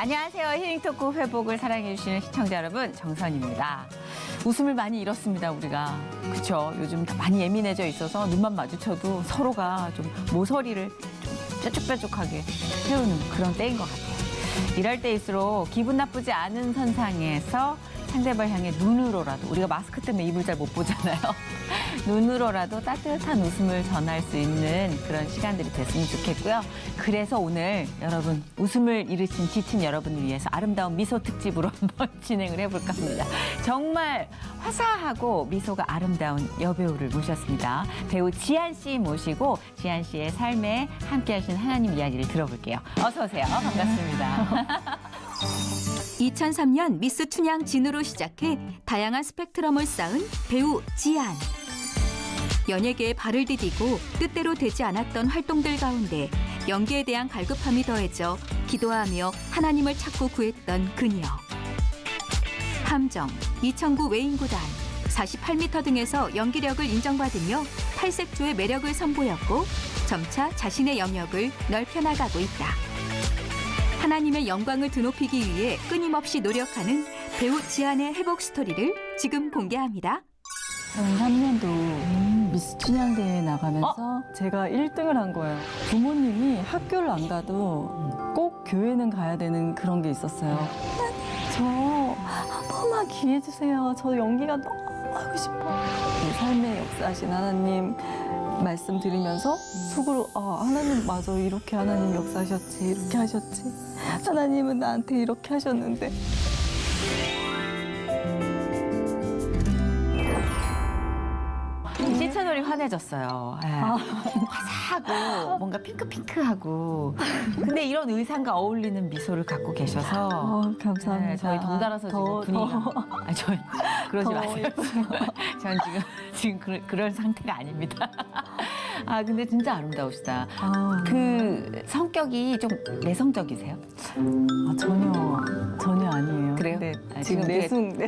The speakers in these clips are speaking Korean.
안녕하세요. 힐링토크 회복을 사랑해주시는 시청자 여러분, 정선입니다. 웃음을 많이 잃었습니다, 우리가. 그쵸? 요즘 많이 예민해져 있어서 눈만 마주쳐도 서로가 좀 모서리를 좀 뾰족뾰족하게 세우는 그런 때인 것 같아요. 이럴 때일수록 기분 나쁘지 않은 선상에서 상대방 향해 눈으로라도, 우리가 마스크 때문에 입을 잘 못 보잖아요. 눈으로라도 따뜻한 웃음을 전할 수 있는 그런 시간들이 됐으면 좋겠고요. 그래서 오늘 여러분, 웃음을 잃으신 지친 여러분을 위해서 아름다운 미소 특집으로 한번 진행을 해볼까 합니다. 정말 화사하고 미소가 아름다운 여배우를 모셨습니다. 배우 지한 씨 모시고 지한 씨의 삶에 함께 하신 하나님 이야기를 들어볼게요. 어서 오세요. 반갑습니다. 2003년 미스 춘향 진으로 시작해 다양한 스펙트럼을 쌓은 배우 지한. 연예계에 발을 디디고 뜻대로 되지 않았던 활동들 가운데 연기에 대한 갈급함이 더해져 기도하며 하나님을 찾고 구했던 그녀. 함정, 2009 외인구단, 48m 등에서 연기력을 인정받으며 탈색조의 매력을 선보였고 점차 자신의 영역을 넓혀나가고 있다. 하나님의 영광을 드높이기 위해 끊임없이 노력하는 배우 지한의 회복 스토리를 지금 공개합니다. 2003년도 미스 춘향 대회에 나가면서 제가 1등을 한 거예요. 부모님이 학교를 안 가도 꼭 교회는 가야 되는 그런 게 있었어요. 저 한 번만 기회 주세요. 저 연기가 너무 하고 싶어요. 삶의 역사하신 하나님 말씀 드리면서 속으로 하나님 맞아, 이렇게 하나님 역사하셨지, 이렇게 하셨지. 하나님은 나한테 이렇게 하셨는데. 시채널이 환해졌어요. 네. 화사하고 뭔가 핑크핑크하고. 근데 이런 의상과 어울리는 미소를 갖고 계셔서 감사합니다. 네, 저희 덩달아서 지금 분위기가 저희 그러지 마세요. 전 지금 그럴 상태가 아닙니다. 근데 진짜 아름다우시다. 그 성격이 좀 내성적이세요? 전혀 아니에요. 그래요? 네, 지금 내숭.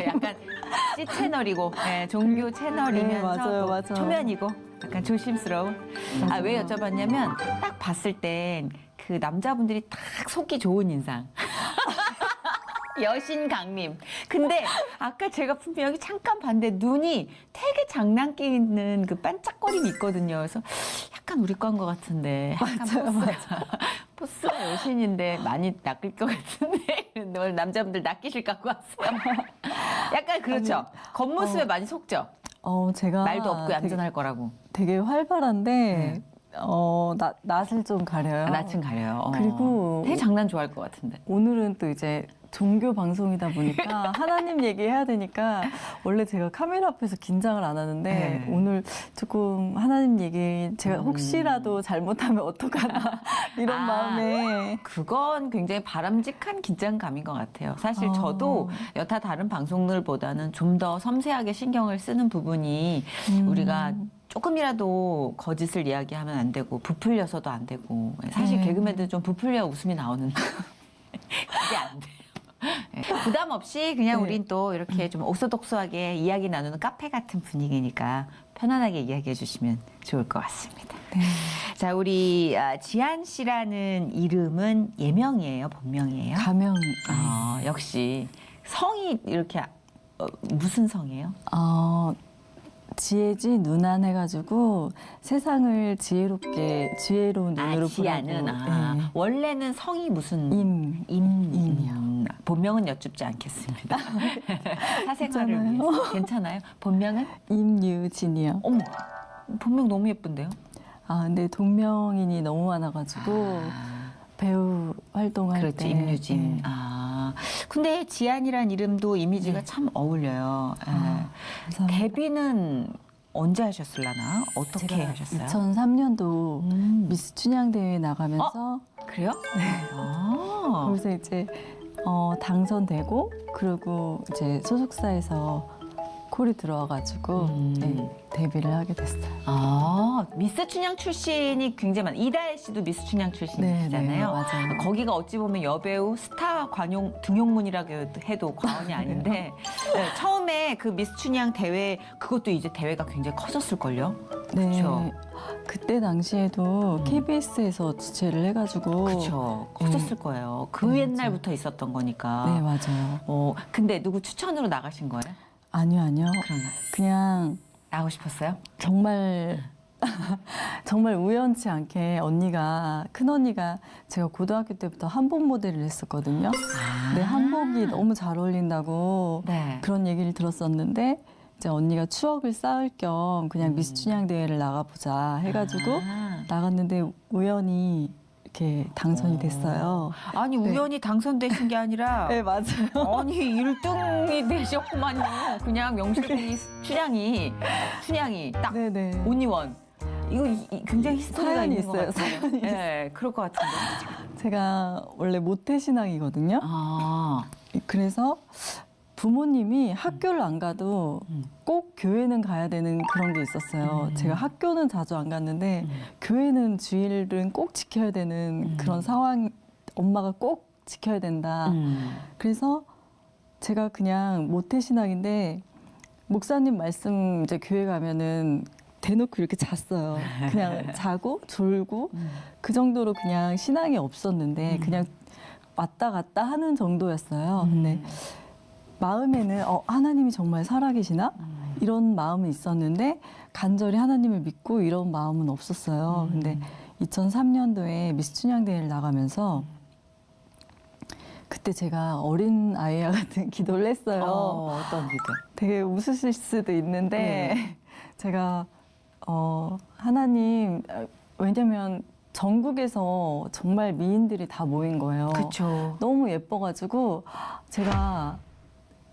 약간 C 채널이고 종교 채널이면서 맞아요. 초면이고 약간 조심스러운. 왜 여쭤봤냐면 딱 봤을 땐 그 남자분들이 딱 속이 좋은 인상. 여신 강림. 근데 아까 제가 분명히 잠깐 봤는데 눈이 되게 장난기 있는 그 반짝거림이 있거든요. 그래서 약간 우리 과인 것 같은데. 맞아요. 포스가 여신인데 많이 낚일 것 같은데. 오늘 남자분들 낚이실 갖고 왔어요. 약간 그렇죠. 겉모습에 많이 속죠. 제가 말도 없고 얌전할 거라고. 되게 활발한데 낯을 좀 가려요. 낯은 가려요. 그리고 되게 장난 좋아할 것 같은데. 오늘은 또 이제 종교 방송이다 보니까 하나님 얘기해야 되니까 원래 제가 카메라 앞에서 긴장을 안 하는데 네. 오늘 조금 하나님 얘기 제가 혹시라도 잘못하면 어떡하나 이런 마음에. 그건 굉장히 바람직한 긴장감인 것 같아요. 사실 저도 여타 다른 방송들보다는 좀 더 섬세하게 신경을 쓰는 부분이 우리가 조금이라도 거짓을 이야기하면 안 되고 부풀려서도 안 되고 사실 개그맨들 좀 부풀려 웃음이 나오는데 그게 안 돼요. 네. 부담 없이 그냥 우린 또 이렇게 좀 옥소독소하게 이야기 나누는 카페 같은 분위기니까 편안하게 이야기해 주시면 좋을 것 같습니다. 네. 자, 우리 지한 씨라는 이름은 예명이에요, 본명이에요? 가명. 역시 성이 이렇게 무슨 성이에요? 지혜지 눈안 해가지고 세상을 지혜로운 눈으로 지하는 보라고. 네. 원래는 성이 무슨 임이요. 본명은 여쭙지 않겠습니다. 사생활을 위해서 괜찮아요? 본명은 임유진이요. 어머, 본명 너무 예쁜데요? 근데 동명인이 너무 많아가지고 배우 활동할 그렇지, 때. 임유진. 네. 근데 지한이란 이름도 이미지가 네. 참 어울려요. 감사합니다. 데뷔는 언제 하셨을라나? 어떻게 제가 하셨어요? 2003년도 미스 춘향 대회에 나가면서 그래요? 네. 그래서 이제 당선되고 그리고 이제 소속사에서 콜이 들어와가지고 네, 데뷔를 하게 됐어요. 아, 미스 춘향 출신이 굉장히 많아요. 이다혜 씨도 미스 춘향 출신이시잖아요. 네, 맞아요. 거기가 어찌 보면 여배우 스타 관용 등용문이라고 해도 과언이 아닌데 네, 처음에 그 미스 춘향 대회 그것도 이제 대회가 굉장히 커졌을걸요. 네. 그쵸? 그때 당시에도 KBS에서 주최를 해가지고 그렇죠. 커졌을 거예요. 그 네, 옛날부터 있었던 거니까. 네, 맞아요. 근데 누구 추천으로 나가신 거예요? 아니요. 그러면 그냥 나가고 싶었어요? 정말 정말 우연치 않게 큰 언니가 제가 고등학교 때부터 한복 모델을 했었거든요. 근데 한복이 너무 잘 어울린다고 네. 그런 얘기를 들었었는데 이제 언니가 추억을 쌓을 겸 그냥 미스 춘향 대회를 나가보자 해가지고 나갔는데 우연히 이렇게 당선이 됐어요. 아니 네. 우연히 당선되신 게 아니라 네, 맞아요. 아니 1등이 되셨구만요. 그냥 명실공히 춘향이 딱 네네. 온리원. 이거 굉장히 히스토리가 사연이 있는 것 있어요. 같아요. 사연이 네, 그럴 것 같은데. 제가 원래 모태신앙이거든요. 아, 그래서 부모님이 학교를 안 가도 꼭 교회는 가야 되는 그런 게 있었어요. 제가 학교는 자주 안 갔는데 교회는 주일은 꼭 지켜야 되는 그런 상황, 엄마가 꼭 지켜야 된다. 그래서 제가 그냥 모태신앙인데 목사님 말씀 이제 교회 가면은 대놓고 이렇게 잤어요. 그냥 자고 졸고 그 정도로 그냥 신앙이 없었는데 그냥 왔다 갔다 하는 정도였어요. 근데 마음에는 하나님이 정말 살아계시나? 이런 마음이 있었는데 간절히 하나님을 믿고 이런 마음은 없었어요. 근데 2003년도에 미스 춘향 대회를 나가면서 그때 제가 어린 아이와 같은 기도를 했어요. 어떤 기도? 되게 웃으실 수도 있는데 제가 하나님 왜냐면 전국에서 정말 미인들이 다 모인 거예요. 그렇죠. 너무 예뻐가지고 제가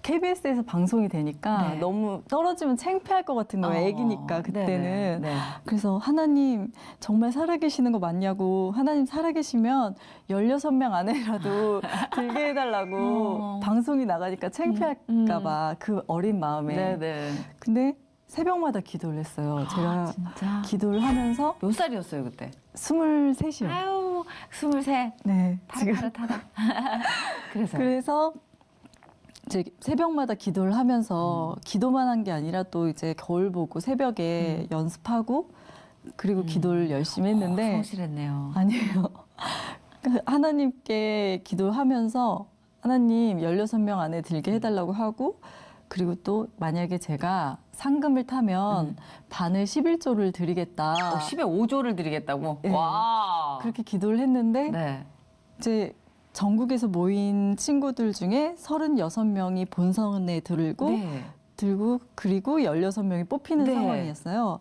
KBS에서 방송이 되니까 네. 너무 떨어지면 창피할 것 같은 거예요. 애기니까 그때는. 네. 그래서 하나님 정말 살아계시는 거 맞냐고 하나님 살아계시면 16명 안에라도 들게 해달라고 방송이 나가니까 창피할까 봐 그 어린 마음에. 네. 근데 새벽마다 기도를 했어요. 제가 진짜? 기도를 하면서 몇 살이었어요 그때? 23이요. 아유, 23. 네. 파릇파릇하다. 그래서 이제 새벽마다 기도를 하면서 기도만 한 게 아니라 또 이제 거울 보고 새벽에 연습하고 그리고 기도를 열심히 했는데 성실했네요. 아니에요. 하나님께 기도하면서 하나님 16명 안에 들게 해달라고 하고 그리고 또 만약에 제가 상금을 타면 반을 11조를 드리겠다. 15조를 드리겠다고? 네. 와. 그렇게 기도를 했는데 네. 이제 전국에서 모인 친구들 중에 36명이 본선에 들고 그리고 16명이 뽑히는 네. 상황이었어요.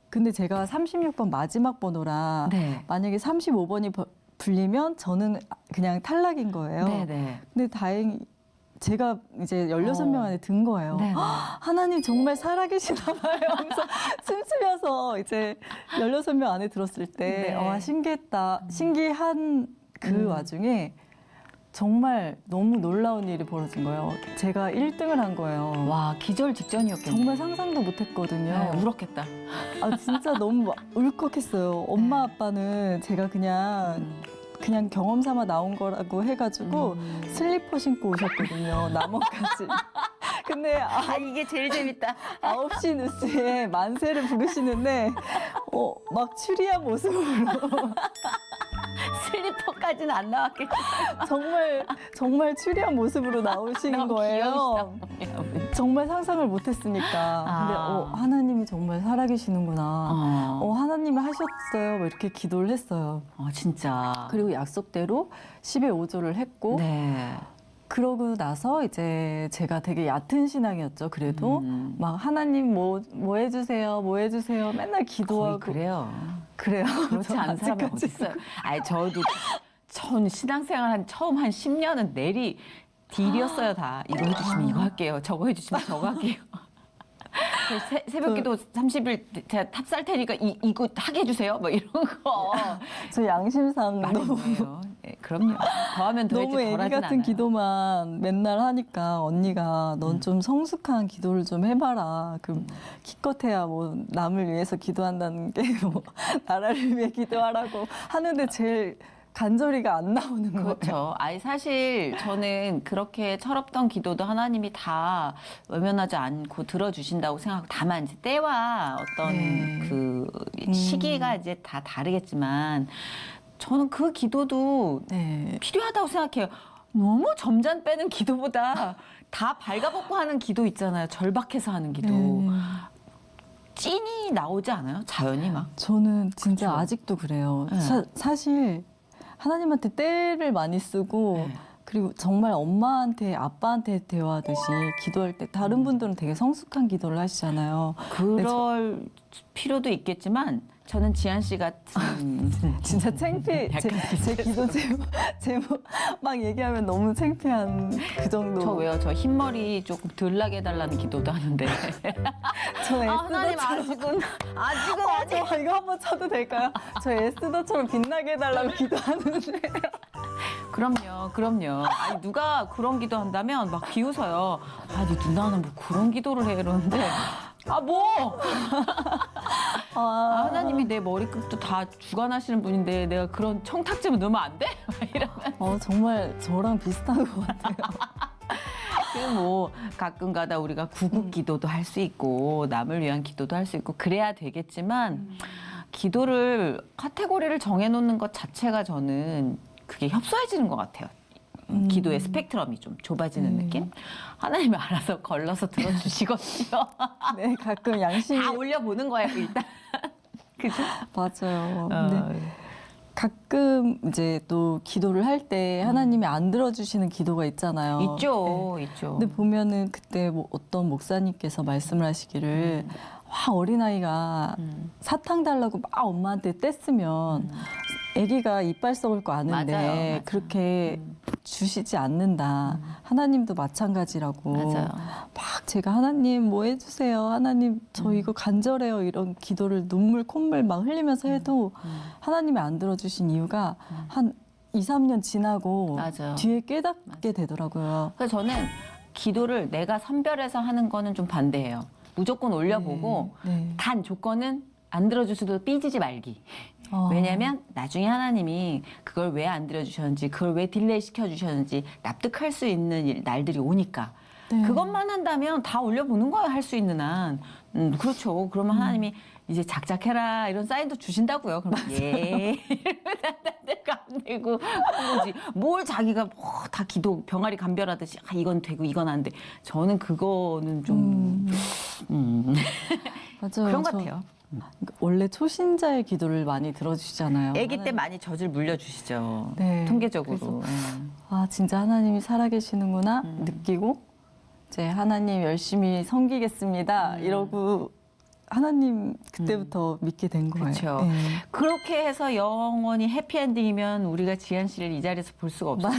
근데 제가 36번 마지막 번호라 네. 만약에 35번이 불리면 저는 그냥 탈락인 거예요. 네네. 근데 다행히 제가 이제 16명 안에 든 거예요. 네. 하나님 정말 살아계시나 봐요. 하면서 춤추면서 이제 16명 안에 들었을 때 네. 신기했다. 신기한 그 와중에 정말 너무 놀라운 일이 벌어진 거예요. 제가 1등을 한 거예요. 와, 기절 직전이었겠네요. 정말 상상도 못 했거든요. 네, 울었겠다. 아, 진짜 너무 울컥했어요. 엄마 아빠는 제가 그냥 경험 삼아 나온 거라고 해가지고 슬리퍼 신고 오셨거든요. 남원까지. 근데 이게 제일 재밌다. 9시 뉴스에 만세를 부르시는데 막 추리한 모습으로 슬리퍼까지는 안 나왔겠지. 정말 추리한 모습으로 나오시는 거예요. 정말 상상을 못했으니까. 근데 하나님이 정말 살아계시는구나. 하나님이 하셨어요. 뭐 이렇게 기도를 했어요. 진짜. 그리고 약속대로 10의 5조를 했고 네. 그러고 나서 이제 제가 되게 얕은 신앙이었죠. 그래도 막 하나님 뭐 해주세요, 뭐 해주세요. 맨날 기도하고 거의 그래요. 그래요. 그렇지 않은 사람이 어디 있어요? 아니 저도 전 신앙생활 처음 한 10년은 내리 딜이었어요 다. 이거 해주시면 이거 할게요. 저거 해주시면 저거 할게요. 새벽기도 30일 제가 탑 쌀 테니까 이거 하게 해주세요. 뭐 이런 거. 저 양심상 많은 너무 거예요. 그럼요. 더하면 더했지 너무 애기 덜하진 같은 않아요. 기도만 맨날 하니까 언니가 넌 좀 성숙한 기도를 좀 해봐라. 그럼 기껏해야 뭐 남을 위해서 기도한다는 게 뭐 나라를 위해 기도하라고 하는데 제일 간절히가 안 나오는 거예요. 그렇죠. 아니 사실 저는 그렇게 철없던 기도도 하나님이 다 외면하지 않고 들어주신다고 생각하고 다만 이제 때와 어떤 네. 그 시기가 이제 다 다르겠지만 저는 그 기도도 네. 필요하다고 생각해요. 너무 점잔 빼는 기도보다 다 발가벗고 하는 기도 있잖아요. 절박해서 하는 기도. 네. 찐이 나오지 않아요? 자연이 막. 저는 진짜 그쵸? 아직도 그래요. 네. 사실 하나님한테 때를 많이 쓰고 네. 그리고 정말 엄마한테 아빠한테 대화하듯이 기도할 때 다른 분들은 되게 성숙한 기도를 하시잖아요. 그럴 필요도 있겠지만 저는 지한 씨 같은 진짜 창피해. 제 기도 제목 막 얘기하면 너무 창피한 그 정도. 저 왜요? 저 흰머리 조금 덜 나게 해달라는 기도도 하는데. 저 하나님 에스더처럼 아직은 저 이거 한번 쳐도 될까요? 저 에스더처럼 빛나게 해달라고 기도하는데. 그럼요. 아니 누가 그런 기도 한다면 막 비웃어요. 아니 누나는 뭐 그런 기도를 해 이러는데 하나님이 내 머리끝도 다 주관하시는 분인데 내가 그런 청탁점을 넣으면 안 돼? 막 이러면. 정말 저랑 비슷한 것 같아요. 그리고 뭐 가끔 가다 우리가 구국 기도도 할 수 있고 남을 위한 기도도 할 수 있고 그래야 되겠지만 기도를 카테고리를 정해놓는 것 자체가 저는 그게 협소해지는 것 같아요. 기도의 스펙트럼이 좀 좁아지는 느낌? 하나님이 알아서 걸러서 들어주시거든요. 네, 가끔 양심이 다 올려보는 거예요, 일단. 그죠? 맞아요. 근데 가끔 이제 또 기도를 할 때 하나님이 안 들어주시는 기도가 있잖아요. 있죠, 네. 있죠. 근데 보면은 그때 뭐 어떤 목사님께서 말씀을 하시기를 와 어린아이가 사탕 달라고 막 엄마한테 뗐으면 아기가 이빨 썩을 거 아는데 맞아요. 그렇게 주시지 않는다. 하나님도 마찬가지라고. 맞아요. 막 제가 하나님 뭐 해주세요. 하나님 저 이거 간절해요. 이런 기도를 눈물 콧물 막 흘리면서 해도 하나님이 안 들어주신 이유가 한 2, 3년 지나고 맞아요. 뒤에 깨닫게 되더라고요. 그래서 저는 기도를 내가 선별해서 하는 거는 좀 반대해요. 무조건 올려보고 네. 단 조건은 안 들어주셔도 삐지지 말기. 왜냐면 나중에 하나님이 그걸 왜 안 들어주셨는지 그걸 왜 딜레이 시켜주셨는지 납득할 수 있는 날들이 오니까 네. 그것만 한다면 다 올려보는 거야 할 수 있는 한. 그렇죠. 그러면 하나님이 이제 작작해라 이런 사인도 주신다고요. 그럼 예. 내가 안 되고 그러지. 뭘 자기가 다 기도 병아리 감별하듯이 이건 되고 이건 안 돼. 저는 그거는 좀 맞아요. 그런 것 같아요. 원래 초신자의 기도를 많이 들어주시잖아요. 아기 때 많이 젖을 물려주시죠. 네. 통계적으로. 아 진짜 하나님이 살아계시는구나 느끼고 이제 하나님 열심히 섬기겠습니다 이러고 하나님 그때부터 믿게 된 거예요. 그렇죠. 네. 그렇게 해서 영원히 해피엔딩이면 우리가 지한 씨를 이 자리에서 볼 수가 없어요.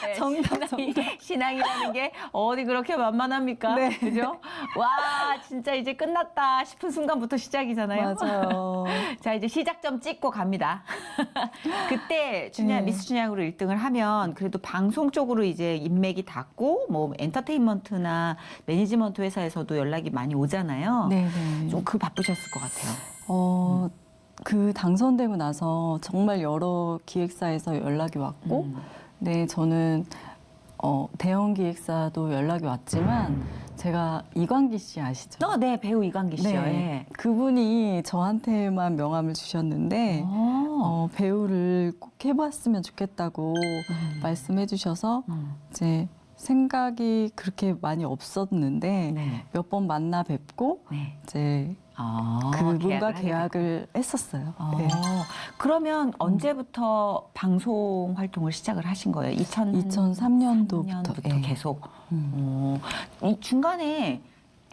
네, 정답, 신앙이라는 게 어디 그렇게 만만합니까? 네. 그죠? 와, 진짜 이제 끝났다 싶은 순간부터 시작이잖아요. 맞아요. 자, 이제 시작점 찍고 갑니다. 그때 춘향, 네. 미스 춘향으로 1등을 하면 그래도 방송 쪽으로 이제 인맥이 닿고 뭐 엔터테인먼트나 매니지먼트 회사에서도 연락이 많이 오잖아요. 네네. 좀 그 바쁘셨을 것 같아요. 그 당선되고 나서 정말 여러 기획사에서 연락이 왔고, 네, 저는 대형 기획사도 연락이 왔지만, 제가 이광기 씨 아시죠? 네, 배우 이광기 씨요. 네. 그분이 저한테만 명함을 주셨는데, 배우를 꼭 해봤으면 좋겠다고 말씀해 주셔서, 이제 생각이 그렇게 많이 없었는데, 네. 몇 번 만나 뵙고, 네. 이제 그분과 계약을 했었어요. 네. 그러면 언제부터 방송 활동을 시작을 하신 거예요? 2003년도부터 부터 계속. 이 중간에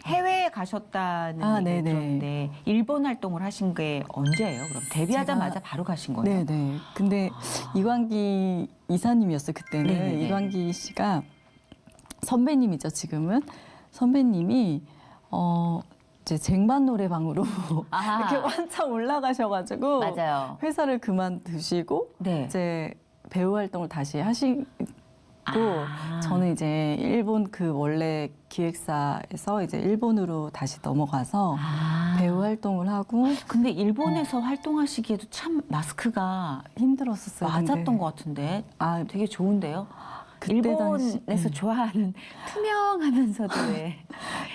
해외에 가셨다는 얘기를 네네. 들었는데 일본 활동을 하신 게 언제예요? 그럼 데뷔하자마자 바로 가신 거예요? 네네. 근데 이광기 이사님이었어요, 그때는. 네네네. 이광기 씨가 선배님이죠, 지금은. 선배님이, 이제 쟁반 노래방으로 아하. 이렇게 한참 올라가셔가지고 맞아요. 회사를 그만두시고 네. 이제 배우 활동을 다시 하시고 아. 저는 이제 일본 그 원래 기획사에서 이제 일본으로 다시 넘어가서 아. 배우 활동을 하고 근데 일본에서 활동하시기에도 참 마스크가 힘들었었어요. 맞았던 근데. 것 같은데 아, 되게 좋은데요. 그때 일본에서 당시 좋아하는 투명하면서도 왜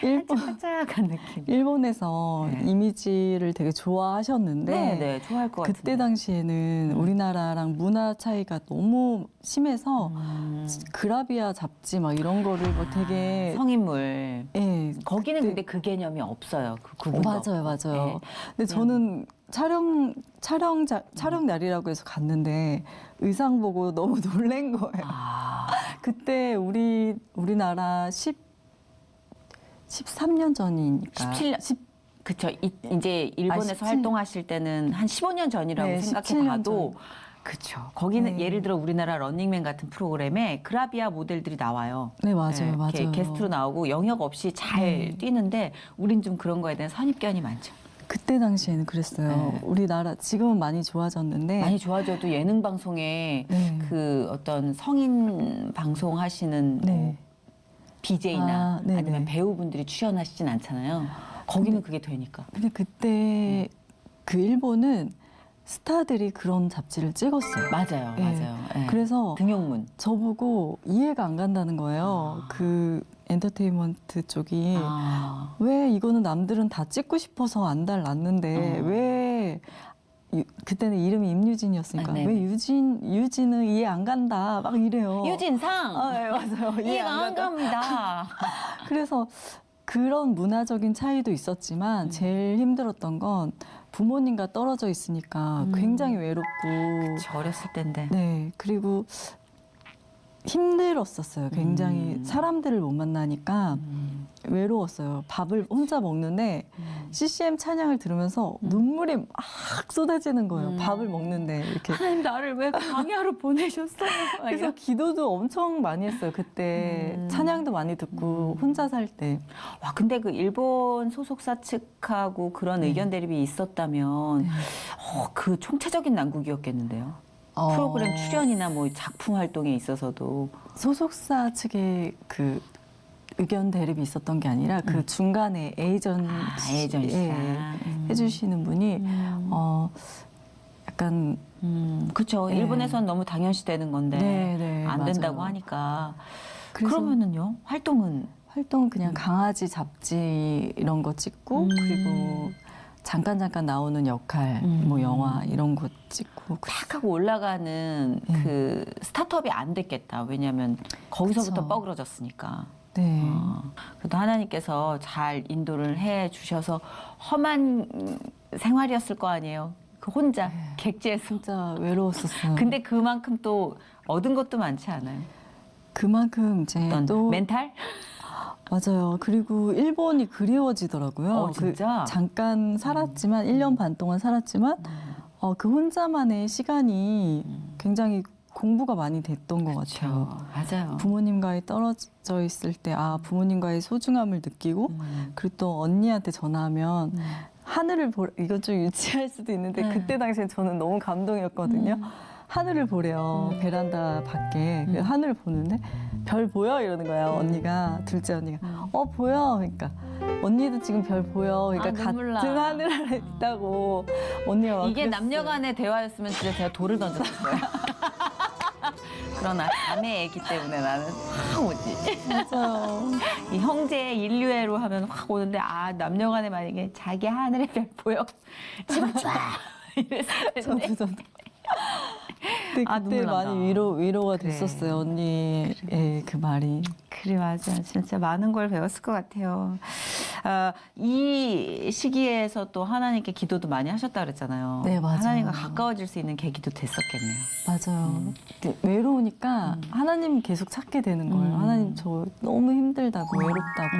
일본 반짝반짝한 느낌. 일본에서 네. 이미지를 되게 좋아하셨는데 네, 좋아할 것 같은데. 그때 당시에는 우리나라랑 문화 차이가 너무 심해서 그라비아 잡지 막 이런 거를 뭐 되게 성인물. 예, 거기는 그때- 근데 그 개념이 없어요. 그 구분도 맞아요, 없고. 맞아요. 네. 근데 저는 촬영 날이라고 해서 갔는데 의상 보고 너무 놀란 거예요. 아, 그때 우리나라 13년 전이니까 17년. 그쵸. 이제 일본에서 17. 활동하실 때는 한 15년 전이라고 네, 생각해 17년 봐도 전. 그쵸. 거기는 네. 예를 들어 우리나라 런닝맨 같은 프로그램에 그라비아 모델들이 나와요. 네, 맞아요, 네, 이렇게 맞아요. 게스트로 나오고 영역 없이 잘 네. 뛰는데 우린 좀 그런 거에 대한 선입견이 많죠. 그때 당시에는 그랬어요. 네. 우리나라 지금은 많이 좋아졌는데 많이 좋아져도 예능 방송에 네. 그 어떤 성인 방송 하시는 네. BJ나 아, 네네. 아니면 배우분들이 출연하시진 않잖아요. 거기는 그게 되니까. 근데 그때 그 일본은 스타들이 그런 잡지를 찍었어요. 맞아요, 네. 맞아요. 네. 그래서 등용문. 저보고 이해가 안 간다는 거예요. 아. 그 엔터테인먼트 쪽이 아, 왜 이거는 남들은 다 찍고 싶어서 안 달랐는데 왜 그때는 이름이 임유진이었으니까 아, 네네. 왜 유진은 이해 안 간다 막 이래요. 유진상 아, 네, 맞아요. 이해가 안 갑니다. 그래서 그런 문화적인 차이도 있었지만 제일 힘들었던 건 부모님과 떨어져 있으니까 굉장히 외롭고 저 어렸을 때인데. 네 그리고 힘들었었어요. 굉장히 사람들을 못 만나니까 외로웠어요. 밥을 혼자 먹는데 CCM 찬양을 들으면서 눈물이 막 쏟아지는 거예요. 밥을 먹는데 이렇게. 하나님 나를 왜 광야로 보내셨어요? 그래서 기도도 엄청 많이 했어요. 그때 찬양도 많이 듣고 혼자 살 때. 와, 근데 그 일본 소속사 측하고 그런 의견 대립이 있었다면 그 총체적인 난국이었겠는데요. 프로그램 출연이나 뭐 작품 활동에 있어서도 소속사 측의 그 의견 대립이 있었던 게 아니라 그 중간에 에이전시 에이전시상. 해주시는 분이 약간 그렇죠. 네. 일본에서는 너무 당연시 되는 건데 네, 네, 안 된다고 맞아요. 하니까. 그래서 그러면은요 활동은 활동 그냥 강아지 잡지 이런 거 찍고 그리고 잠깐 나오는 역할 뭐 영화 이런 거 찍고 탁 하고 올라가는 그 스타트업이 안 됐겠다. 왜냐하면 거기서부터 그쵸. 뻐그러졌으니까. 네. 그래도 하나님께서 잘 인도를 해 주셔서 험한 생활이었을 거 아니에요. 그 혼자 객지에서. 진짜 외로웠었어요. 근데 그만큼 또 얻은 것도 많지 않아요. 그만큼 이제 어떤 또 멘탈? 맞아요. 그리고 일본이 그리워지더라고요. 진짜? 그 잠깐 살았지만 1년 반 동안 살았지만 그 혼자만의 시간이 굉장히 공부가 많이 됐던 것 같아요. 맞아요. 부모님과의 떨어져 있을 때 부모님과의 소중함을 느끼고 그리고 또 언니한테 전화하면 하늘을 이건 좀 유치할 수도 있는데 그때 당시에 저는 너무 감동이었거든요. 하늘을 보래요. 베란다 밖에 그 하늘을 보는데 별 보여 이러는 거예요. 언니가 둘째 언니가 보여. 그러니까 언니도 지금 별 보여. 그러니까 눈물 나. 같은 하늘 아래 있다고 언니가 막 이게 그랬어요. 남녀간의 대화였으면 진짜 제가 돌을 던졌을 거예요. 그러나 자매 애기 때문에 나는 확 오지. 맞아요. 이 형제 인류애로 하면 확 오는데 남녀간에 만약에 자기 하늘의 별 보여 집어줘 이랬을 텐데. 저도. 근데 그때 눈물 난다. 많이 위로가 그래. 됐었어요. 언니의 그 말이. 그래 맞아 진짜 많은 걸 배웠을 것 같아요. 이 시기에서 또 하나님께 기도도 많이 하셨다 그랬잖아요. 네, 맞아요. 하나님과 가까워질 수 있는 계기도 됐었겠네요. 맞아요. 외로우니까 하나님 계속 찾게 되는 거예요. 하나님 저 너무 힘들다고 외롭다고.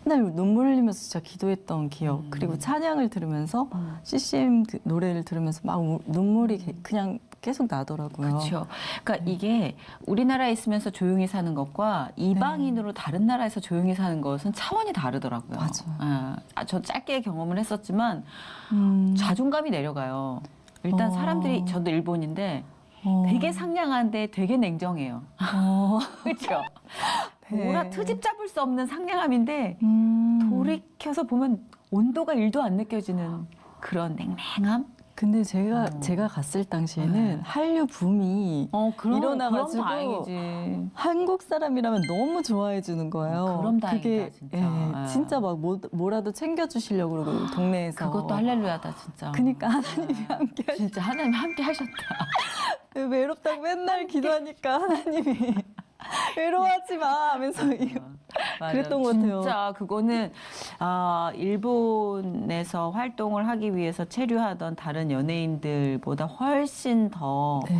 맨날 눈물 흘리면서 진짜 기도했던 기억. 그리고 찬양을 들으면서 CCM 노래를 들으면서 막 눈물이 그냥 계속 나더라고요. 그렇죠. 그러니까 이게 우리나라에 있으면서 조용히 사는 것과 이방인으로 다른 나라에서 조용히 사는 것은 차원이 다르더라고요. 맞아요. 저 짧게 경험을 했었지만 자존감이 내려가요. 일단 어. 사람들이 저도 일본인데 되게 상냥한데 되게 냉정해요. 그렇죠. 네. 뭐라 트집 잡을 수 없는 상냥함인데 돌이켜서 보면 온도가 1도 안 느껴지는 그런 냉랭함? 근데 제가 갔을 당시에는 네. 한류 붐이 그럼 일어나가지고 다행이지. 한국 사람이라면 너무 좋아해 주는 거예요. 그럼 다행이다, 그게 진짜. 예, 예. 진짜 막 뭐라도 챙겨주시려고 그러고 동네에서. 그것도 할렐루야다 진짜. 그러니까 하나님이 함께 진짜 하나님 함께 하셨다. 외롭다고 맨날 기도하니까 하나님이 외로워하지 마 하면서 맞아. 그랬던 것 같아요. 진짜 그거는 일본에서 활동을 하기 위해서 체류하던 다른 연예인들보다 훨씬 더 네.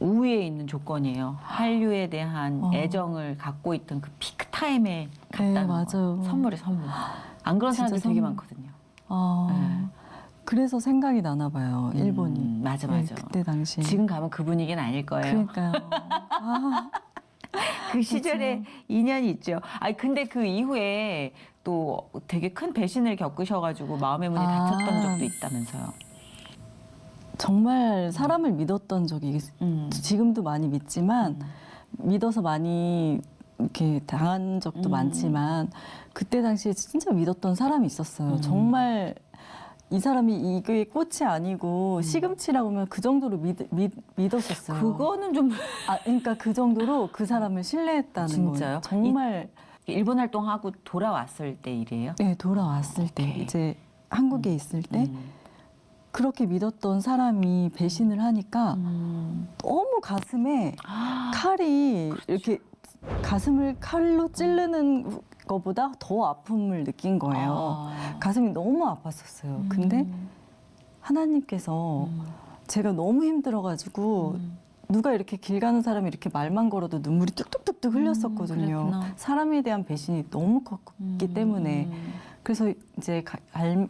우위에 있는 조건이에요. 한류에 대한 어. 애정을 갖고 있던 그 피크 타임에 갔다는 네, 거. 맞아요. 선물이 선물. 안 그런 진짜 사람들 되게 선물. 많거든요. 아, 그래서 생각이 나나 봐요. 일본이. 맞아 네, 맞아. 그때 당시. 지금 가면 그 분위기는 아닐 거예요. 그러니까요. 아, 그 시절에 인연이 있죠. 아니 근데 그 이후에 또 되게 큰 배신을 겪으셔가지고 마음의 문이 닫혔던 적도 있다면서요. 정말 사람을 믿었던 적이 지금도 많이 믿지만 믿어서 많이 이렇게 당한 적도 많지만 그때 당시에 진짜 믿었던 사람이 있었어요. 정말 이 사람이 이게 꽃이 아니고 시금치라고 하면 그 정도로 믿었었어요. 그거는 좀 그러니까 그 정도로 그 사람을 신뢰했다는 진짜요? 거예요. 정말 일본 활동하고 돌아왔을 때 일이에요? 네, 돌아왔을 때 오케이. 이제 한국에 있을 때 그렇게 믿었던 사람이 배신을 하니까 너무 가슴에 칼이 이렇게 가슴을 칼로 찌르는 것보다 더 아픔을 느낀 거예요. 가슴이 너무 아팠었어요. 근데 하나님께서 제가 너무 힘들어가지고 누가 이렇게 길 가는 사람이 이렇게 말만 걸어도 눈물이 뚝뚝뚝뚝 흘렸었거든요. 그랬구나. 사람에 대한 배신이 너무 컸기 때문에. 그래서 이제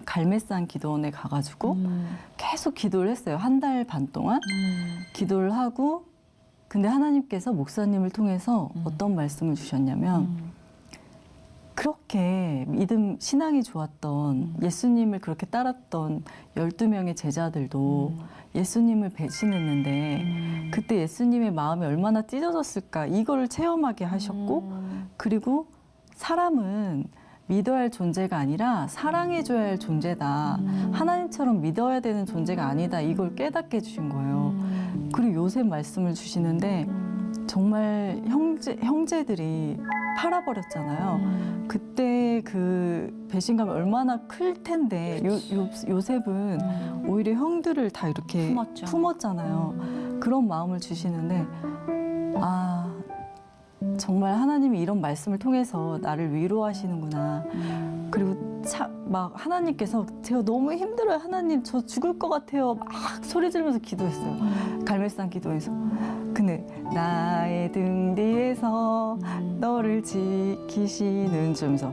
갈매산 기도원에 가가지고 계속 기도를 했어요. 한 달 반 동안 기도를 하고 근데 하나님께서 목사님을 통해서 어떤 말씀을 주셨냐면 그렇게 신앙이 좋았던 예수님을 그렇게 따랐던 12명의 제자들도 예수님을 배신했는데 그때 예수님의 마음이 얼마나 찢어졌을까 이걸 체험하게 하셨고 그리고 사람은 믿어야 할 존재가 아니라 사랑해줘야 할 존재다. 하나님처럼 믿어야 되는 존재가 아니다. 이걸 깨닫게 해주신 거예요. 그리고 요새 말씀을 주시는데 정말 형제들이 팔아버렸잖아요. 그때 그 배신감이 얼마나 클 텐데 요셉은 오히려 형들을 다 이렇게 품었죠. 품었잖아요. 그런 마음을 주시는데 정말 하나님이 이런 말씀을 통해서 나를 위로하시는구나. 그리고 막 하나님께서 제가 너무 힘들어요. 하나님 저 죽을 것 같아요. 막 소리 지르면서 기도했어요. 갈매산 기도에서. 근데 나의 등 뒤에서 너를 지키시는 주면서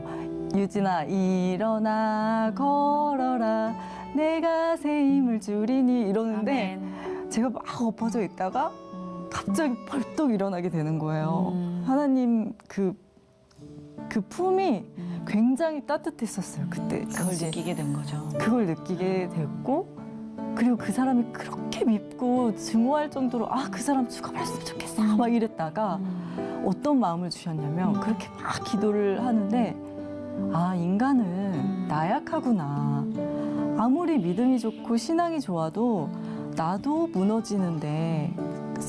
유진아 일어나 걸어라 내가 새 힘을 주리니 이러는데 제가 막 엎어져 있다가 갑자기 벌떡 일어나게 되는 거예요. 하나님 그 품이 굉장히 따뜻했었어요. 그때 그걸 당시에. 느끼게 된 거죠. 그걸 느끼게 됐고 그리고 그 사람이 그렇게 밉고 증오할 정도로 그 사람 죽어버렸으면 좋겠어 막 이랬다가 어떤 마음을 주셨냐면 그렇게 막 기도를 하는데 인간은 나약하구나. 아무리 믿음이 좋고 신앙이 좋아도 나도 무너지는데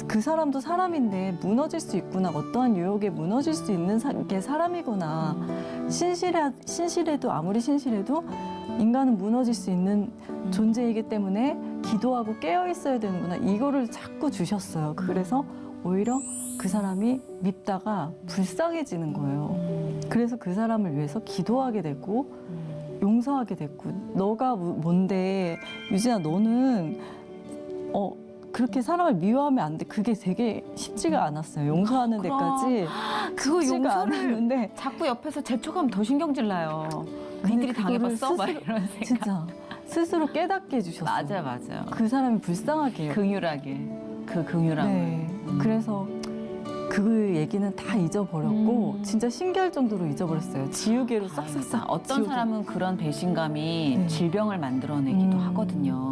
그 사람도 사람인데 무너질 수 있구나. 어떠한 유혹에 무너질 수 있는 게 사람이구나. 신실해도 아무리 신실해도 인간은 무너질 수 있는 존재이기 때문에 기도하고 깨어 있어야 되는구나. 이거를 자꾸 주셨어요. 그래서 오히려 그 사람이 밉다가 불쌍해지는 거예요. 그래서 그 사람을 위해서 기도하게 되고 너가 뭔데 유진아 너는 그렇게 사람을 미워하면 안 돼. 그게 되게 쉽지가 않았어요. 용서하는 그럼. 데까지 그거 쉽지가 용서를 않았는데 자꾸 옆에서 재촉하면 더 신경질 나요. 근데 니들이 그거를 당해봤어? 막 스스로- 이런 생각. 진짜 스스로 깨닫게 해주셨어요. 맞아, 맞아. 그 사람이 불쌍하게 해요. 긍휼하게. 그 긍휼함을. 네. 그래서 그 얘기는 다 잊어버렸고 진짜 신기할 정도로 잊어버렸어요. 지우개로 싹싹싹. 어떤 지우개. 사람은 그런 배신감이 네. 질병을 만들어내기도 하거든요.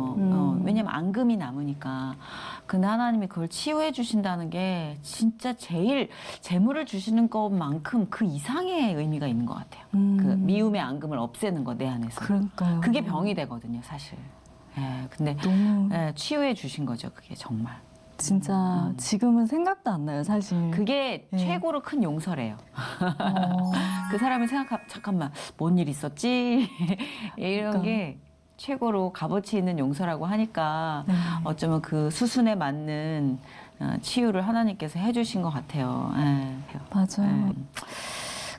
왜냐면 앙금이 남으니까. 근데 하나님이 그걸 치유해 주신다는 게 진짜 제일 재물을 주시는 것만큼 그 이상의 의미가 있는 것 같아요. 그 미움의 앙금을 없애는 거 내 안에서. 그러니까요. 그게 병이 되거든요, 사실. 예, 근데 너무 예, 치유해 주신 거죠, 그게 정말. 진짜 지금은 생각도 안 나요, 사실. 그게 네. 최고로 큰 용서래요. 어, 그 사람이 잠깐만, 뭔 일 있었지? 이런 그러니까. 게 최고로 값어치 있는 용서라고 하니까 네. 어쩌면 그 수순에 맞는 치유를 하나님께서 해주신 것 같아요. 예. 맞아요. 예.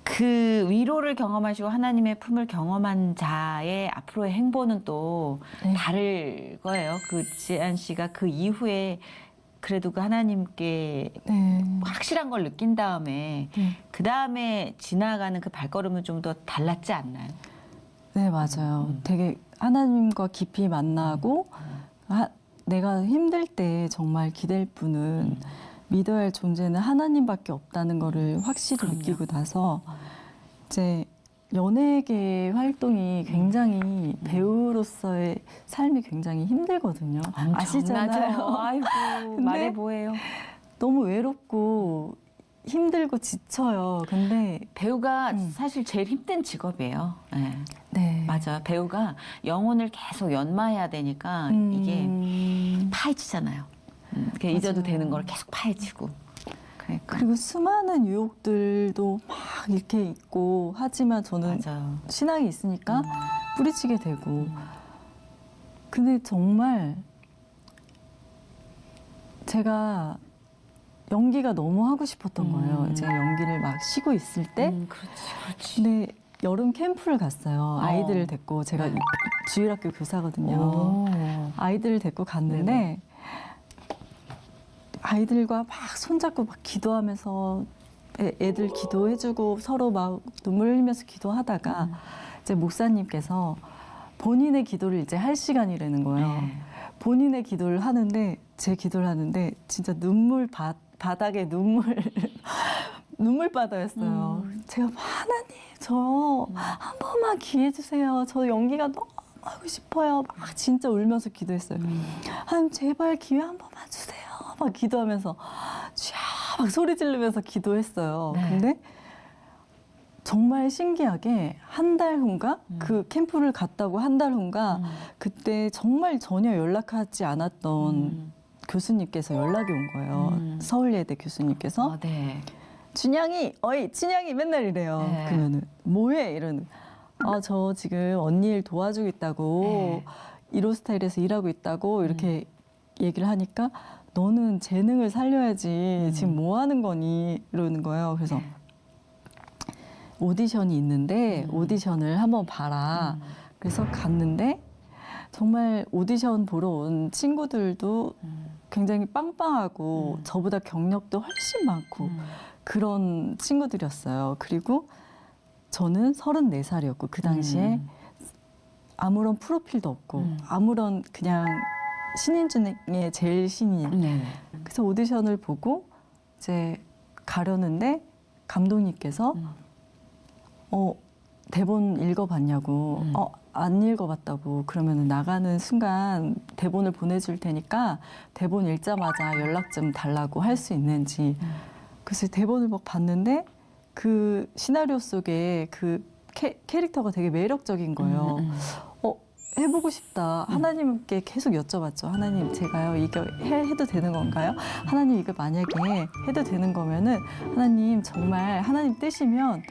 그 위로를 경험하시고 하나님의 품을 경험한 자의 앞으로의 행보는 또 네. 다를 거예요. 그 지안 씨가 그 이후에 그래도 그 하나님께 네. 확실한 걸 느낀 다음에 네. 그 다음에 지나가는 그 발걸음은 좀 더 달랐지 않나요? 네, 맞아요. 되게 하나님과 깊이 만나고 내가 힘들 때 정말 기댈 분은 믿어야 할 존재는 하나님밖에 없다는 거를 확실히 그럼요. 느끼고 나서 이제 연예계 활동이 굉장히 배우로서의 삶이 굉장히 힘들거든요. 아시잖아요. 아이고 근데 말해 뭐예요. 너무 외롭고 힘들고 지쳐요. 근데 배우가 사실 제일 힘든 직업이에요. 네. 네. 맞아. 배우가 영혼을 계속 연마해야 되니까 이게 파헤치잖아요. 그러니까 잊어도 맞아요. 되는 걸 계속 파헤치고. 그러니까. 그리고 수많은 유혹들도 막 이렇게 있고 하지만 저는 맞아요. 신앙이 있으니까 뿌리치게 되고 근데 정말 제가 연기가 너무 하고 싶었던 거예요. 제가 연기를 막 쉬고 있을 때 그렇지, 그렇지. 근데 여름 캠프를 갔어요. 아이들을 데리고 제가 주일학교 교사거든요. 오. 아이들을 데리고 갔는데 아이들과 막 손잡고 막 기도하면서 애들 기도해주고 서로 막 눈물 흘리면서 기도하다가 이제 목사님께서 본인의 기도를 이제 할 시간이라는 거예요. 네. 본인의 기도를 하는데 제 기도를 하는데 진짜 바닥에 눈물 바다였어요. 제가 하나님 저 한 번만 기회 주세요. 저 연기가 너무 하고 싶어요. 막 진짜 울면서 기도했어요. 하나님 제발 기회 한 번만 주세요. 막 기도하면서 쥐야 막 소리 지르면서 기도했어요. 네. 근데 정말 신기하게 한 달 후인가 그 캠프를 갔다고 한 달 후인가 그때 정말 전혀 연락하지 않았던 교수님께서 연락이 온 거예요. 서울예대 교수님께서 네. 춘향이 맨날 이래요. 네. 그러면은 뭐해 이러는. 저 지금 언니 일 도와주고 있다고 네. 1호 스타일에서 일하고 있다고 이렇게 얘기를 하니까 너는 재능을 살려야지 지금 뭐 하는 거니 이러는 거예요. 그래서 네. 오디션이 있는데 오디션을 한번 봐라. 그래서 갔는데 정말 오디션 보러 온 친구들도 굉장히 빵빵하고 저보다 경력도 훨씬 많고 그런 친구들이었어요. 그리고 저는 34살이었고 그 당시에 아무런 프로필도 없고 아무런 그냥 신인 중에 제일 신인. 네. 그래서 오디션을 보고 이제 가려는데 감독님께서 대본 읽어봤냐고 안 읽어봤다고 그러면 나가는 순간 대본을 보내줄 테니까 대본 읽자마자 연락 좀 달라고 할 수 있는지 그래서 대본을 막 봤는데 그 시나리오 속에 그 캐릭터가 되게 매력적인 거예요. 해보고 싶다. 하나님께 계속 여쭤봤죠. 하나님, 제가요, 이거 해도 되는 건가요? 하나님, 이거 만약에 해도 되는 거면은, 하나님, 정말 하나님 뜻이면,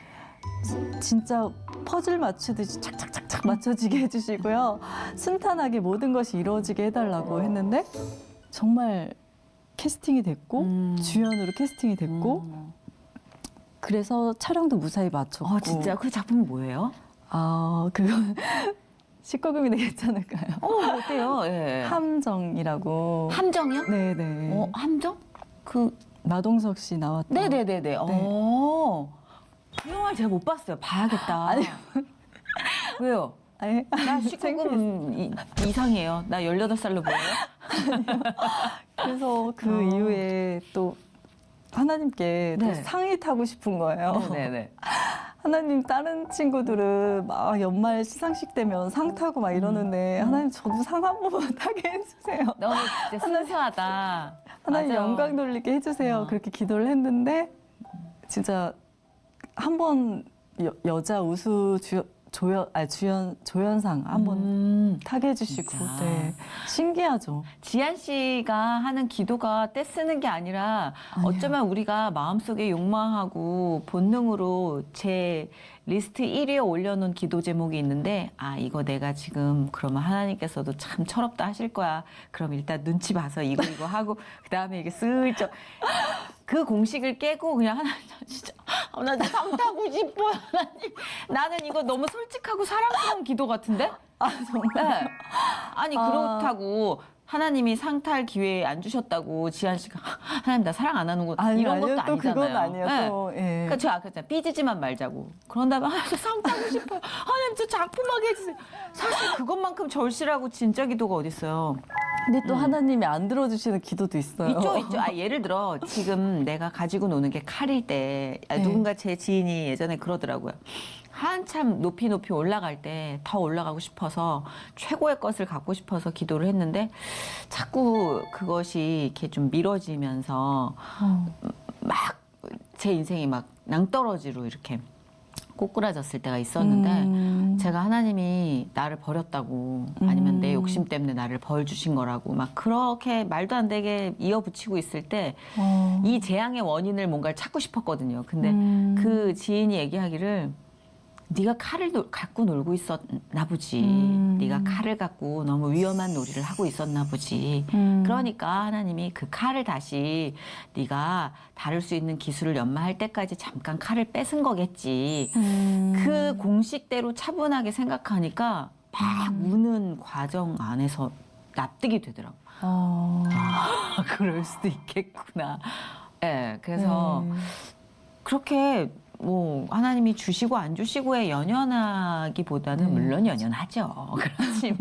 진짜 퍼즐 맞추듯이 착착착착 맞춰지게 해주시고요. 순탄하게 모든 것이 이루어지게 해달라고 했는데, 정말 캐스팅이 됐고, 주연으로 캐스팅이 됐고, 그래서 촬영도 무사히 마쳤고. 진짜 그 작품이 뭐예요? 그건 19금이 되게 괜찮을까요? 어때요? 예. 함정이라고. 함정이요? 네네. 함정? 그 마동석 씨 나왔던. 네네네네. 그 영화를 제가 못 봤어요. 봐야겠다. 아니요. 왜요? 아니, 나 19금 이상이에요. 나 18살로 보여요? 그래서 그 이후에 또 하나님께 또 네. 상이 타고 싶은 거예요. 네네. 하나님 다른 친구들은 막 연말 시상식 되면 상 타고 막 이러는데 하나님 저도 상 한 번만 타게 해주세요. 너무 진짜 순수하다. 하나님 맞아. 영광 돌리게 해주세요. 그렇게 기도를 했는데 진짜 한 번 여자 우수 조연상 한 번 타게 해주시고 진짜. 네. 신기하죠. 지한 씨가 하는 기도가 떼쓰는 게 아니라 어쩌면 우리가 마음속에 욕망하고 본능으로 제 리스트 1위에 올려놓은 기도 제목이 있는데 이거 내가 지금 그러면 하나님께서도 참 철없다 하실 거야. 그럼 일단 눈치 봐서 이거 하고 그다음에 이게 슬쩍 그 공식을 깨고 그냥 하나님 진짜 나 상 타고 싶어. 하나님 나는 이거 너무 솔직하고 사랑스러운 기도 같은데? 정말. 네. 아니 그렇다고 하나님이 상 탈 기회 안 주셨다고 지한 씨가 하나님 나 사랑 안 하는 거 이런 것도 또 아니잖아요. 그건 아니에요. 네. 또, 예. 그러니까 저 아까 삐지지만 말자고. 그런 다음에 상 타고 싶어요. 하나님 저 작품하게 해주세요. 사실 그것만큼 절실하고 진짜 기도가 어딨어요. 근데 또 하나님이 안 들어주시는 기도도 있어요. 있죠. 예를 들어 지금 내가 가지고 노는 게 칼일 때 네. 누군가 제 지인이 예전에 그러더라고요. 한참 높이 올라갈 때 더 올라가고 싶어서 최고의 것을 갖고 싶어서 기도를 했는데 자꾸 그것이 이렇게 좀 미뤄지면서 막 제 인생이 막 낭떠러지로 이렇게 꼬꾸라졌을 때가 있었는데 제가 하나님이 나를 버렸다고 아니면 내 욕심 때문에 나를 벌 주신 거라고 막 그렇게 말도 안 되게 이어붙이고 있을 때 이 재앙의 원인을 뭔가를 찾고 싶었거든요. 근데 그 지인이 얘기하기를 네가 칼을 갖고 놀고 있었나 보지. 네가 칼을 갖고 너무 위험한 놀이를 하고 있었나 보지. 그러니까 하나님이 그 칼을 다시 네가 다룰 수 있는 기술을 연마할 때까지 잠깐 칼을 뺏은 거겠지. 그 공식대로 차분하게 생각하니까 막 우는 과정 안에서 납득이 되더라고. 그럴 수도 있겠구나. 네, 그래서 그렇게 뭐 하나님이 주시고 안 주시고에 연연하기보다는 물론 연연하죠. 그렇지만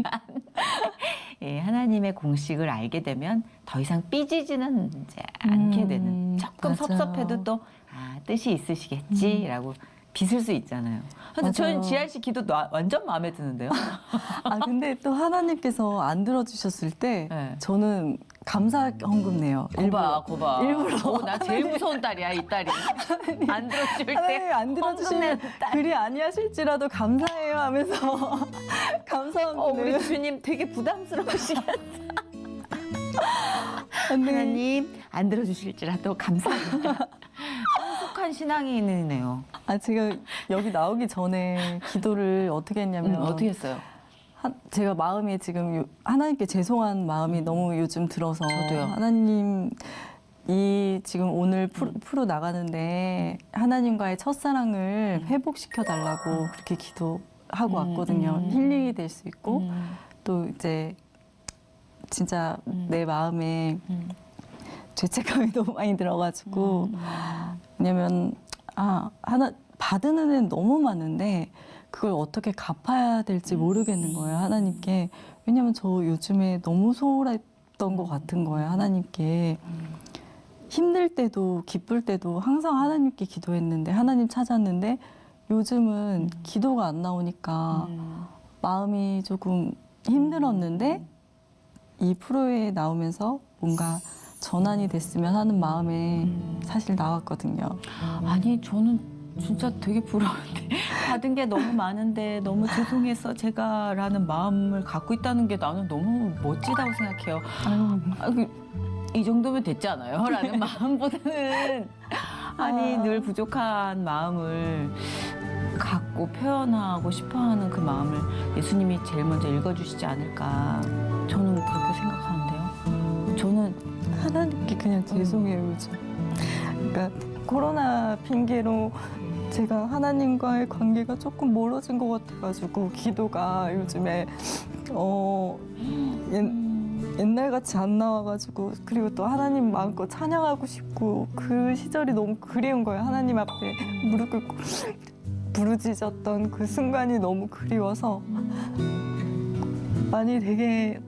예, 하나님의 공식을 알게 되면 더 이상 삐지지는 이제 않게 되는 조금 맞아요. 섭섭해도 또 뜻이 있으시겠지라고 빗을 수 있잖아요. 근데 저는 맞아요. 지한 씨 기도 완전 마음에 드는데요. 근데 또 하나님께서 안 들어주셨을 때 네. 저는 감사 헌금 내요. 거봐. 일부러. 나 제일 무서운 딸이야, 이 딸이. 안 들어줄 때. 하나님 안 헌금 들어주시면 내는 딸. 그리 아니하실지라도 감사해요 하면서 감사 헌금 우리 내요. 주님 되게 부담스러우시겠다. 근데 하나님 안 들어주실지라도 감사합니다. 성숙한 신앙인이네요. 제가 여기 나오기 전에 기도를 어떻게 했냐면 어떻게 했어요? 제가 마음이 지금 하나님께 죄송한 마음이 너무 요즘 들어서 저도요. 하나님 이 지금 오늘 프로 나가는데 하나님과의 첫사랑을 회복시켜 달라고 그렇게 기도하고 왔거든요. 힐링이 될 수 있고 또 이제 진짜 내 마음에 죄책감이 너무 많이 들어가지고 왜냐면 받은 은혜는 너무 많은데 그걸 어떻게 갚아야 될지 모르겠는 거예요, 하나님께. 왜냐면 저 요즘에 너무 소홀했던 것 같은 거예요, 하나님께. 힘들 때도 기쁠 때도 항상 하나님께 기도했는데 하나님 찾았는데 요즘은 기도가 안 나오니까 마음이 조금 힘들었는데 이 프로에 나오면서 뭔가 전환이 됐으면 하는 마음에 사실 나왔거든요. 아니 저는 진짜 되게 부러운데 받은 게 너무 많은데 너무 죄송해서 제가라는 마음을 갖고 있다는 게 나는 너무 멋지다고 생각해요. 이 정도면 됐잖아요. 라는 마음보다는 늘 부족한 마음을 갖고 표현하고 싶어하는 그 마음을 예수님이 제일 먼저 읽어주시지 않을까 저는 그렇게 생각하는데요. 저는 하나님께 그냥 죄송해요, 요즘. 그러니까 코로나 핑계로 제가 하나님과의 관계가 조금 멀어진 것 같아가지고 기도가 요즘에 옛날 같이 안 나와가지고 그리고 또 하나님 마음껏 찬양하고 싶고 그 시절이 너무 그리운 거예요. 하나님 앞에 무릎 꿇고 부르짖었던 그 순간이 너무 그리워서 많이 되게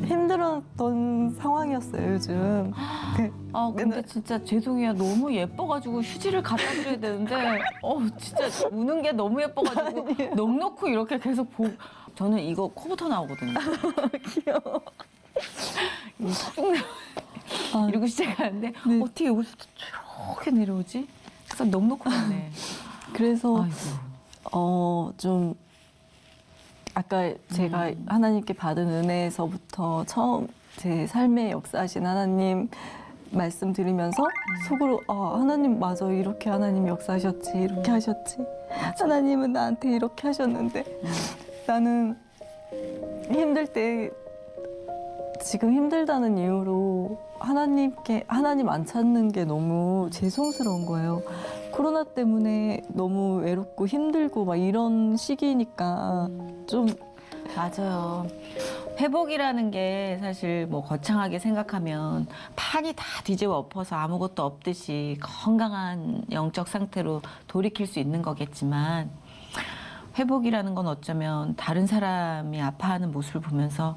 힘들었던 상황이었어요, 요즘. 아, 근데 진짜 죄송해요. 너무 예뻐가지고 휴지를 갖다 드려야 되는데, 진짜 우는 게 너무 예뻐가지고 넋놓고 이렇게 계속 저는 이거 코부터 나오거든요. 귀여워. 이러고 시작하는데 네. 어떻게 여기서 저렇게 내려오지? 그래서 넋놓고 갔네. 그래서 아이고. 좀 아까 제가 하나님께 받은 은혜에서부터 처음 제 삶에 역사하신 하나님 말씀 들으면서 속으로 하나님 맞아, 이렇게 하나님 역사하셨지, 이렇게 하셨지. 하나님은 나한테 이렇게 하셨는데 나는 힘들 때 지금 힘들다는 이유로 하나님 안 찾는 게 너무 죄송스러운 거예요. 코로나 때문에 너무 외롭고 힘들고 막 이런 시기니까 좀 맞아요. 회복이라는 게 사실 뭐 거창하게 생각하면 판이 다 뒤집어 엎어서 아무것도 없듯이 건강한 영적 상태로 돌이킬 수 있는 거겠지만 회복이라는 건 어쩌면 다른 사람이 아파하는 모습을 보면서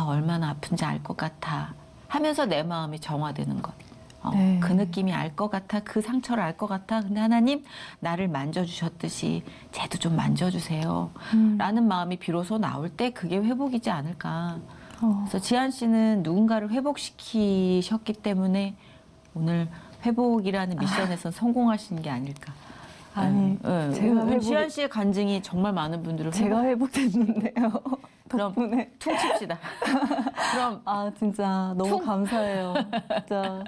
얼마나 아픈지 알 것 같아 하면서 내 마음이 정화되는 것. 네. 그 느낌이 알 것 같아. 그 상처를 알 것 같아. 근데 하나님 나를 만져주셨듯이 쟤도 좀 만져주세요. 라는 마음이 비로소 나올 때 그게 회복이지 않을까. 그래서 지한 씨는 누군가를 회복시키셨기 때문에 오늘 회복이라는 미션에서 성공하신 게 아닐까. 아니, 제가 지한 씨의 간증이 정말 많은 분들을 제가 회복됐는데요. 그럼 덕분에. 퉁칩시다. 그럼 진짜 너무 감사해요. 진짜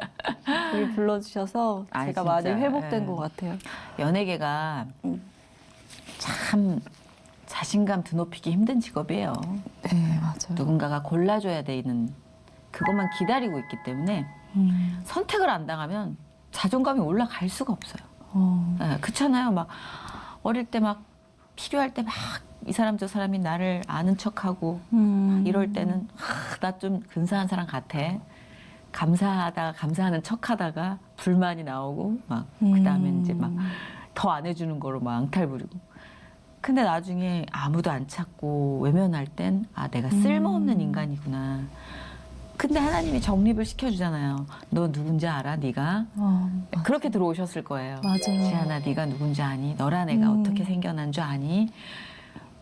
여기 불러주셔서 제가 진짜. 많이 회복된 것 같아요. 연예계가 참 자신감 드높이기 힘든 직업이에요. 네, 맞아요. 누군가가 골라줘야 되는 그것만 기다리고 있기 때문에 선택을 안 당하면 자존감이 올라갈 수가 없어요. 네, 그렇잖아요. 막 어릴 때 막 필요할 때 막 이 사람 저 사람이 나를 아는 척하고 막 이럴 때는 나 좀 근사한 사람 같아. 감사하는 척하다가 불만이 나오고 막 그다음에 이제 막 더 안 해주는 거로 막 앙탈 부리고. 근데 나중에 아무도 안 찾고 외면할 땐 내가 쓸모없는 인간이구나. 근데 하나님이 정립을 시켜주잖아요. 너 누군지 알아? 네가? 그렇게 들어오셨을 거예요. 맞아요. 지한아, 네가 누군지 아니? 너란 애가 어떻게 생겨난 줄 아니?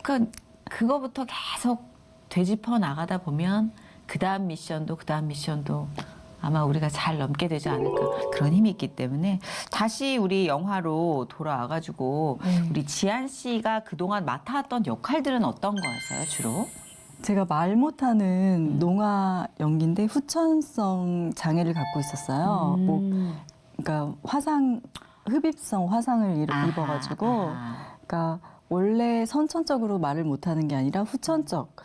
그러니까 그거부터 계속 되짚어 나가다 보면 그 다음 미션도 아마 우리가 잘 넘게 되지 않을까. 그런 힘이 있기 때문에 다시 우리 영화로 돌아와가지고 우리 지한 씨가 그동안 맡아왔던 역할들은 어떤 거였어요, 주로? 제가 말 못하는 농아 연기인데 후천성 장애를 갖고 있었어요. 그러니까 흡입성 화상을 입어가지고, 그러니까 원래 선천적으로 말을 못하는 게 아니라 후천적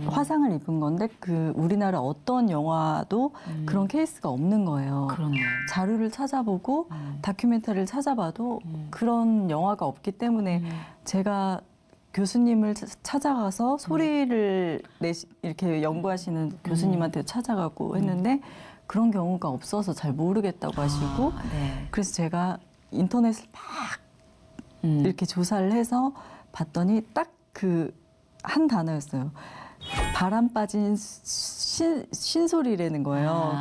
화상을 입은 건데 우리나라 어떤 영화도 그런 케이스가 없는 거예요. 그렇네요. 자료를 찾아보고 다큐멘터리를 찾아봐도 그런 영화가 없기 때문에 제가 교수님을 찾아가서 소리를 이렇게 연구하시는 교수님한테 찾아가고 했는데 그런 경우가 없어서 잘 모르겠다고 하시고 네. 그래서 제가 인터넷을 막 이렇게 조사를 해서 봤더니 딱 그 한 단어였어요. 바람 빠진 신소리라는 거예요.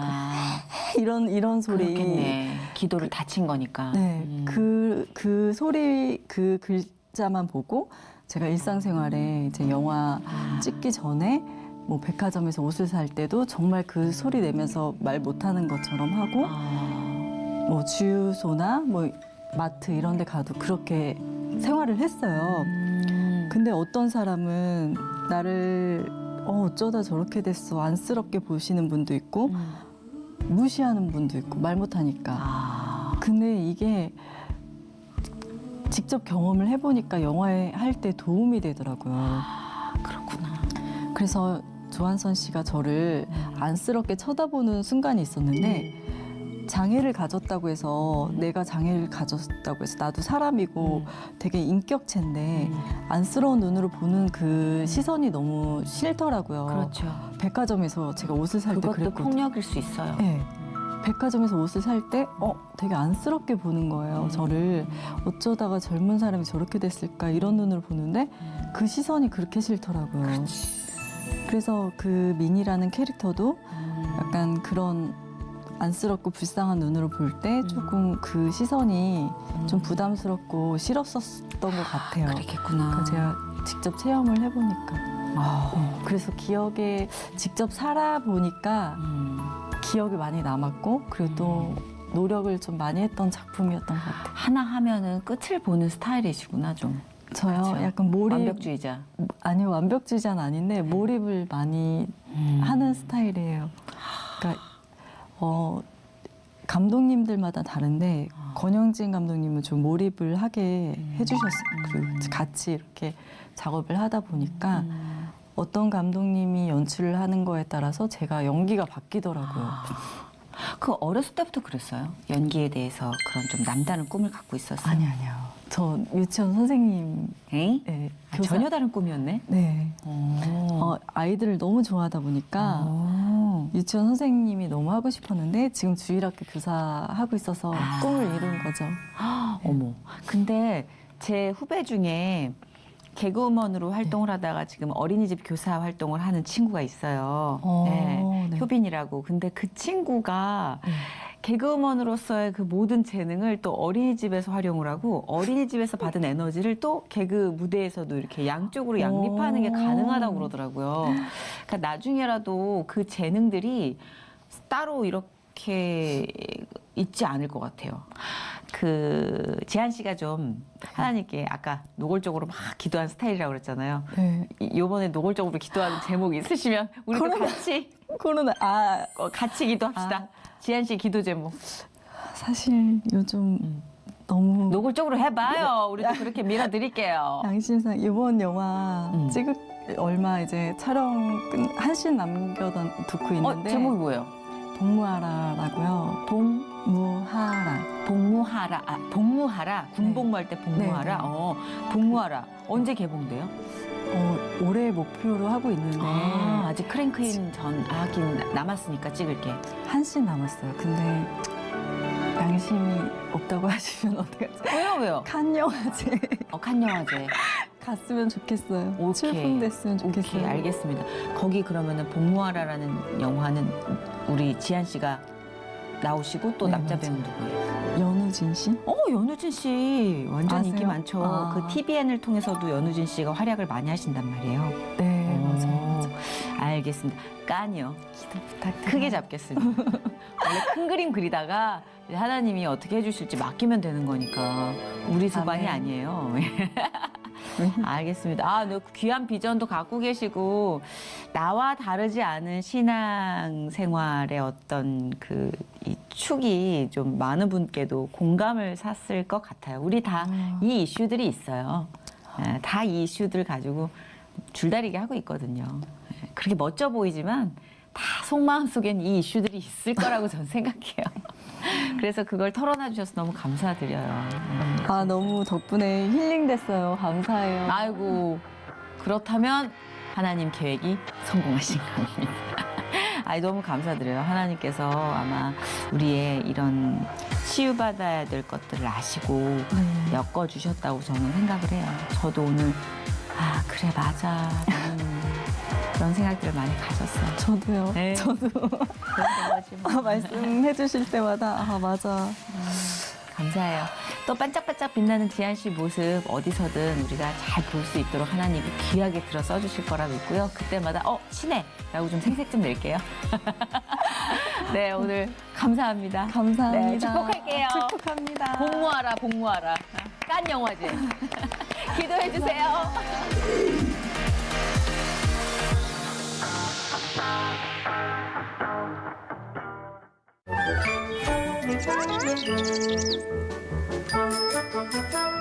이런 소리. 그렇겠네. 기도를 다친 거니까. 네, 그 소리 그 글자만 보고 제가 일상생활에 이제 영화 찍기 전에 뭐 백화점에서 옷을 살 때도 정말 그 소리 내면서 말 못하는 것처럼 하고 뭐 주유소나 뭐 마트 이런 데 가도 그렇게 생활을 했어요. 근데 어떤 사람은 나를 어쩌다 저렇게 됐어 안쓰럽게 보시는 분도 있고 무시하는 분도 있고 말 못하니까. 근데 이게 직접 경험을 해보니까 영화에 할 때 도움이 되더라고요. 그렇구나. 그래서 조한선 씨가 저를 안쓰럽게 쳐다보는 순간이 있었는데 장애를 가졌다고 해서 내가 장애를 가졌다고 해서 나도 사람이고 되게 인격체인데 안쓰러운 눈으로 보는 그 시선이 너무 싫더라고요. 그렇죠. 백화점에서 제가 옷을 살 때 그것도 그랬거든요. 폭력일 수 있어요. 네. 백화점에서 옷을 살 때 되게 안쓰럽게 보는 거예요. 저를 어쩌다가 젊은 사람이 저렇게 됐을까 이런 눈으로 보는데 그 시선이 그렇게 싫더라고요. 그래서 그 민이라는 캐릭터도 약간 그런 안쓰럽고 불쌍한 눈으로 볼 때 조금 그 시선이 좀 부담스럽고 싫었었던 것 같아요. 그렇겠구나. 그러니까 제가 직접 체험을 해보니까. 그래서 기억에 직접 살아보니까 기억이 많이 남았고 그리고 또 노력을 좀 많이 했던 작품이었던 것 같아요. 하나 하면은 끝을 보는 스타일이시구나 좀. 저요 그렇죠. 약간 몰입 완벽주의자. 아니요 완벽주의자는 아닌데 몰입을 많이 하는 스타일이에요. 그러니까 감독님들마다 다른데 권영진 감독님은 좀 몰입을 하게 해주셨어요. 그리고 같이 이렇게 작업을 하다 보니까 어떤 감독님이 연출을 하는 거에 따라서 제가 연기가 바뀌더라고요. 그 어렸을 때부터 그랬어요? 연기에 대해서 그런 좀 남다른 꿈을 갖고 있었어요? 아니요. 저 유치원 선생님. 에이? 네, 전혀 다른 꿈이었네? 네. 오. 아이들을 너무 좋아하다 보니까 유치원 선생님이 너무 하고 싶었는데 지금 주일학교 교사하고 있어서 꿈을 이룬 거죠. 어머. 근데 제 후배 중에 개그우먼으로 활동을 하다가 지금 어린이집 교사 활동을 하는 친구가 있어요. 네. 네. 효빈이라고. 근데 그 친구가 개그우먼으로서의 그 모든 재능을 또 어린이집에서 활용을 하고 어린이집에서 받은 에너지를 또 개그 무대에서도 이렇게 양쪽으로 양립하는 게 가능하다고 그러더라고요. 그러니까 나중에라도 그 재능들이 따로 이렇게 있지 않을 것 같아요. 그 지한 씨가 좀 하나님께 아까 노골적으로 막 기도한 스타일이라고 그랬잖아요. 네. 요번에 노골적으로 기도하는 제목 있으시면 우리도 같이 코로나 같이 기도합시다. 지한 씨 기도 제목. 사실 요즘 너무 노골적으로 해봐요. 우리도 그렇게 밀어드릴게요. 양심상 이번 영화 찍을 얼마 이제 촬영 한씬 남겨두고 있는데 제목이 뭐예요? 복무하라라고요. 복무하라. 복무하라. 복무하라. 군복무할 때 복무하라. 네. 복무하라. 언제 개봉돼요? 올해 목표로 하고 있는데 아직 크랭크인 전 하긴 남았으니까 찍을게. 한씬 남았어요. 근데 양심이 없다고 하시면 어떡하지? 왜요? 칸 영화제 칸 영화제. 갔으면 좋겠어요. 오케이. 출품됐으면 좋겠어요. 오케이, 알겠습니다. 거기 그러면은 복무하라라는 영화는 우리 지한 씨가 나오시고 또 네, 남자 맞아요. 배우는 누구예요? 연우진 씨? 연우진 씨 완전 아세요? 인기 많죠. 그 TVN을 통해서도 연우진 씨가 활약을 많이 하신단 말이에요. 네, 맞아요. 알겠습니다. 깐이요. 기도 부탁드려요. 크게 잡겠습니다. 원래 큰 그림 그리다가 이제 하나님이 어떻게 해주실지 맡기면 되는 거니까 우리 소관이 아멘. 아니에요. 알겠습니다. 너 귀한 비전도 갖고 계시고 나와 다르지 않은 신앙 생활의 어떤 이 축이 좀 많은 분께도 공감을 샀을 것 같아요. 우리 다 이 이슈들이 있어요. 다 이 이슈들 가지고 줄다리기 하고 있거든요. 그렇게 멋져 보이지만 다 속마음 속엔 이 이슈들이 있을 거라고 저는 생각해요. 그래서 그걸 털어놔 주셔서 너무 감사드려요. 너무 덕분에 힐링됐어요. 감사해요. 아이고, 그렇다면 하나님 계획이 성공하신 겁니다. 너무 감사드려요. 하나님께서 아마 우리의 이런 치유받아야 될 것들을 아시고 엮어주셨다고 저는 생각을 해요. 저도 오늘 그래 맞아 그런 생각들을 많이 가졌어요. 저도요. 네. 저도 그런 거지 뭐. 말씀해 주실 때마다 맞아. 감사해요. 또 반짝반짝 빛나는 지한 씨 모습 어디서든 우리가 잘 볼 수 있도록 하나님이 귀하게 들어 써주실 거라 믿고요. 그때마다 신해! 라고 좀 생색 좀 낼게요. 네, 오늘 감사합니다. 감사합니다. 네, 축복할게요. 축복합니다. 복무하라, 복무하라. 깐 영화제. 기도해 주세요. Thank you.